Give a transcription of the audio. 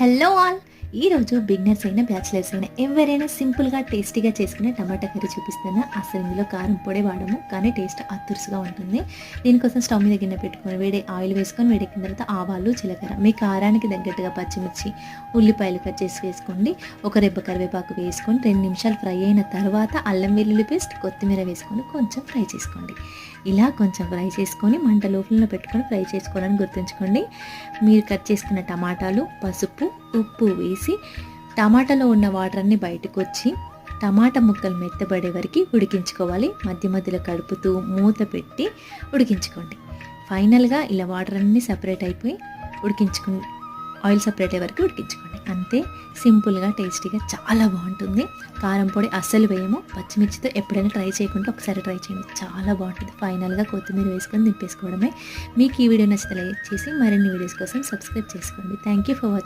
Hello all, ఈరోజు beginners అయినా bachelors అయినా ఎవరైనా సింపుల్గా టేస్టీగా చేసుకునే టమాటా కర్రీ చూపిస్తాను. అసలు ఇందులో కారం పొడి వాడము, కానీ టేస్ట్ అతురుసుగా ఉంటుంది. దీనికోసం స్టవ్ మీద గిన్నె పెట్టుకొని ఆయిల్ వేసుకొని వేడెక్కిన తర్వాత ఆవాలు, జీలకర్ర, మీ కారానికి తగ్గట్టుగా పచ్చిమిర్చి, ఉల్లిపాయలు కట్ చేసి వేసుకోండి. ఒక రెబ్బ కరివేపాకు వేసుకొని 2 నిమిషాలు ఫ్రై అయిన తర్వాత అల్లం వెల్లుల్లి పేస్ట్, కొత్తిమీర వేసుకొని కొంచెం ఫ్రై చేసుకోండి. ఇలా కొంచెం ఫ్రై చేసుకొని మంట లోపల పెట్టుకొని ఫ్రై చేసుకోవాలని గుర్తుంచుకోండి. మీరు కట్ చేసుకున్న టమాటాలు, పసుపు, ఉప్పు వేసి టమాటాలో ఉన్న వాటర్ అన్నీ బయటకు వచ్చి టమాటా ముక్కలు మెత్తబడే వరకు ఉడికించుకోవాలి. మధ్య మధ్యలో కలుపుతూ మూత పెట్టి ఉడికించుకోండి. ఫైనల్గా ఇలా వాటర్ అన్నీ సపరేట్ అయిపోయి ఆయిల్ సపరేట్ అయ్యే వరకు ఉడికించుకోండి. అంతే, సింపుల్గా టేస్టీగా చాలా బాగుంటుంది. కారం పొడి అస్సలు వేయము. పచ్చిమిర్చితో ఎప్పుడైనా ట్రై చేయకుండా ఒకసారి ట్రై చేయండి, చాలా బాగుంటుంది. ఫైనల్గా కొత్తిమీర వేసుకొని దింపేసుకోవడమే. మీకు ఈ వీడియో నచ్చితే లైక్ చేసి మరిన్ని వీడియోస్ కోసం సబ్స్క్రైబ్ చేసుకోండి. Thank you for watching.